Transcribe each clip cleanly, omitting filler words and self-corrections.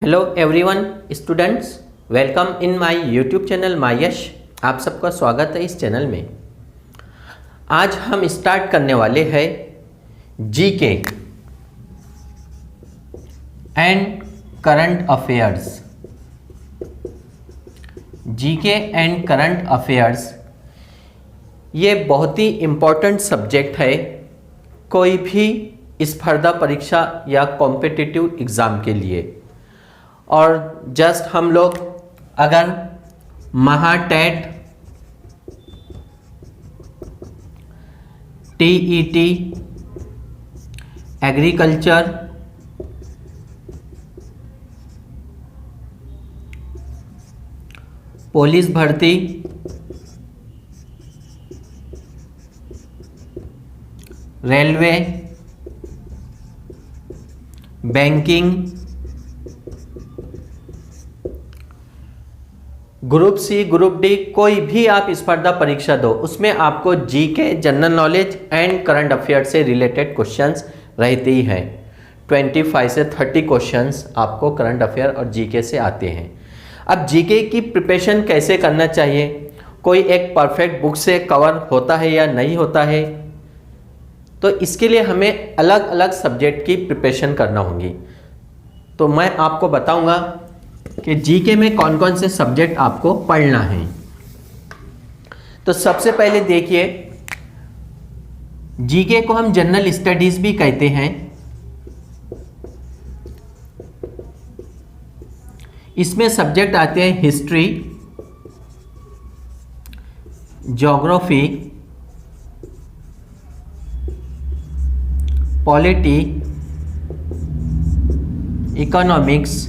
Hello everyone students, welcome in my YouTube channel Mayash. आप सबका स्वागत है इस चैनल में। आज हम स्टार्ट करने वाले हैं GK and current affairs. GK and current affairs ये बहुत ही इम्पोर्टेंट सब्जेक्ट है कोई भी स्पर्धा परीक्षा या कॉम्पिटिटिव एग्ज़ाम के लिए। और जस्ट हम लोग अगर महाटेट, टीईटी, एग्रीकल्चर, पुलिस भर्ती, railway, banking, group C, group D, कोई भी आप स्पर्धा परीक्षा दो उसमें आपको GK, general knowledge and current affair से रिलेटेड क्वेश्चंस रहते ही हैं। 25 से 30 क्वेश्चंस आपको करंट अफेयर और जीके से आते हैं। अब जीके की प्रिपरेशन कैसे करना चाहिए, कोई एक परफेक्ट बुक से कवर होता है या नहीं होता है, तो इसके लिए हमें अलग अलग सब्जेक्ट की प्रिपरेशन करना होगी। तो मैं आपको बताऊंगा कि जीके में कौन कौन से सब्जेक्ट आपको पढ़ना है। तो सबसे पहले देखिए, जीके को हम जनरल स्टडीज भी कहते हैं। इसमें सब्जेक्ट आते हैं history, geography, polity, economics,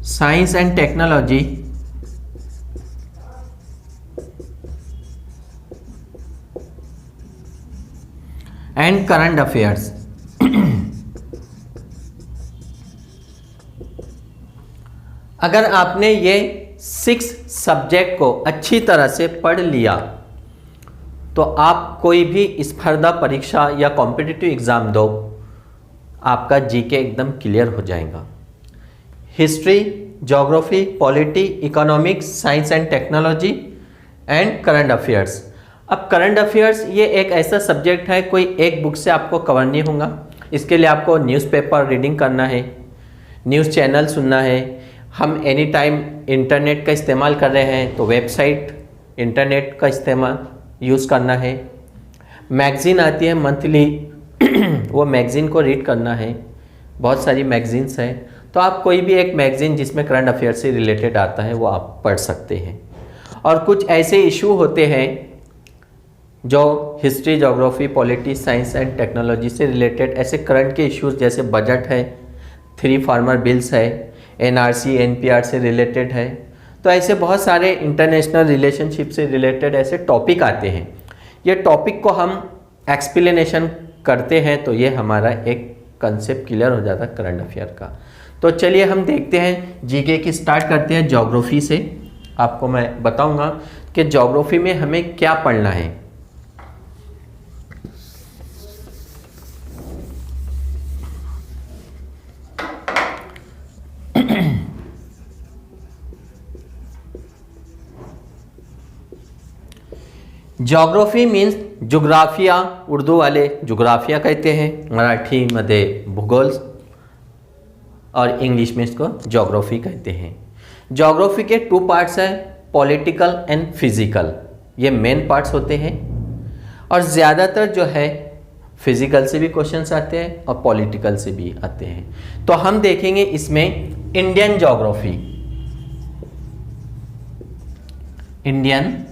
science and technology, and current affairs. अगर आपने ये 6 सब्जेक्ट को अच्छी तरह से पढ़ लिया तो आप कोई भी स्पर्धा परीक्षा या कॉम्पिटिटिव एग्जाम दो, आपका जीके एकदम क्लियर हो जाएगा। History, geography, polity, economics, science and technology and current affairs. अब करंट अफेयर्स ये एक ऐसा सब्जेक्ट है, कोई एक बुक से आपको कवर नहीं होगा। इसके लिए आपको न्यूज़पेपर रीडिंग करना है, न्यूज़ चैनल सुनना है। हम एनी टाइम इंटरनेट का इस्तेमाल कर रहे हैं तो वेबसाइट, इंटरनेट का इस्तेमाल यूज़ करना है। मैगज़ीन आती है मंथली वो मैगज़ीन को रीड करना है। बहुत सारी मैगज़ीन्स हैं, तो आप कोई भी एक मैगज़ीन जिसमें करंट अफेयर से रिलेटेड आता है वो आप पढ़ सकते हैं। और कुछ ऐसे इशू होते हैं जो history, geography, polity, science and technology से रिलेटेड, ऐसे करंट के इश्यूज जैसे बजट है, 3 फार्मर बिल्स है, एनआरसी, एनपीआर से रिलेटेड है। तो ऐसे बहुत सारे इंटरनेशनल रिलेशनशिप से रिलेटेड ऐसे टॉपिक आते हैं। ये टॉपिक को हम एक्सप्लेनेशन करते हैं तो ये हमारा एक कंसेप्ट क्लियर हो जाता है करंट अफेयर का। तो चलिए हम देखते हैं जीके की स्टार्ट करते हैं ज्योग्राफी से। आपको मैं बताऊंगा कि ज्योग्राफी में हमें क्या पढ़ना है। ज्योग्राफी मीन्स जुग्राफिया, उर्दू वाले जुग्राफिया कहते हैं, मराठी में भूगोल और इंग्लिश में इसको ज्योग्राफी कहते हैं। ज्योग्राफी के 2 पार्ट्स हैं, पॉलिटिकल एंड फिजिकल। ये मेन पार्ट्स होते हैं और ज़्यादातर जो है फिजिकल से भी क्वेश्चंस आते हैं और पॉलिटिकल से भी आते हैं। तो हम देखेंगे इसमें इंडियन ज्योग्राफी, इंडियन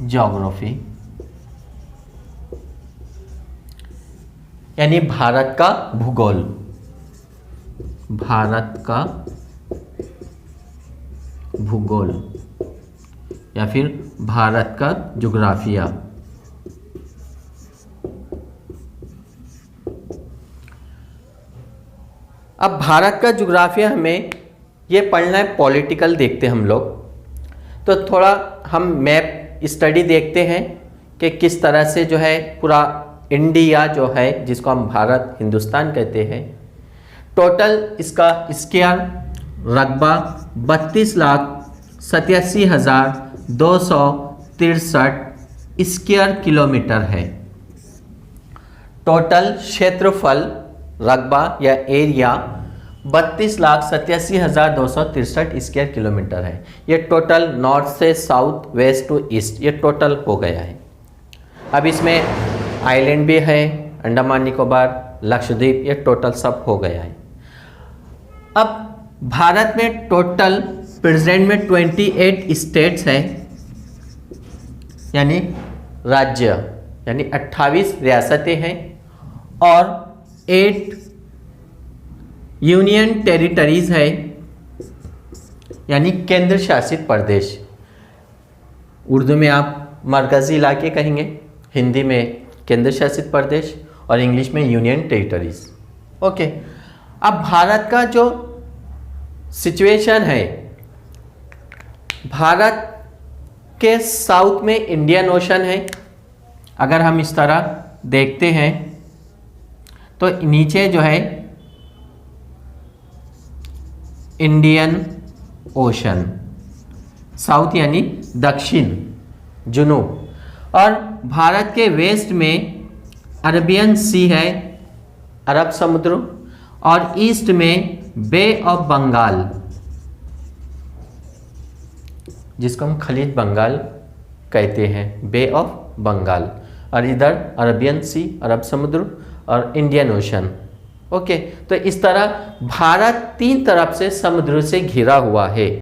ज्योग्राफी यानी भारत का भूगोल, भारत का भूगोल या फिर भारत का ज्योग्राफिया। अब भारत का ज्योग्राफिया हमें ये पढ़ना है। पॉलिटिकल देखते हैं हम लोग, तो थोड़ा हम मैप स्टडी देखते हैं कि किस तरह से जो है पूरा इंडिया जो है, जिसको हम भारत हिंदुस्तान कहते हैं, टोटल इसका स्क्वायर रकबा 32,87,263 स्क्वायर किलोमीटर है। टोटल क्षेत्रफल रकबा या एरिया 32,87,263 स्क्वायर किलोमीटर है। ये टोटल नॉर्थ से साउथ, वेस्ट टू ईस्ट, ये टोटल हो गया है। अब इसमें आइलैंड भी है, अंडमान निकोबार, लक्षद्वीप, ये टोटल सब हो गया है। अब भारत में टोटल प्रेजेंट में 28 स्टेट्स हैं, यानी राज्य, यानी 28 रियासतें हैं और 8 यूनियन टेरिटरीज है, यानी केंद्र शासित प्रदेश। उर्दू में आप मरकज़ी इलाके कहेंगे, हिंदी में केंद्र शासित प्रदेश और इंग्लिश में यूनियन टेरिटरीज। ओके, अब भारत का जो सिचुएशन है, भारत के साउथ में इंडियन ओशन है। अगर हम इस तरह देखते हैं तो नीचे जो है इंडियन ओशन, साउथ यानी दक्षिण, जुनूब, और भारत के वेस्ट में अरबियन सी है, अरब समुद्र, और ईस्ट में बे ऑफ बंगाल, जिसको हम खलीज बंगाल कहते हैं, बे ऑफ बंगाल, और इधर अरबियन सी, अरब समुद्र, और इंडियन ओशन। ओके, तो इस तरह भारत 3 तरफ से समुद्र से घिरा हुआ है।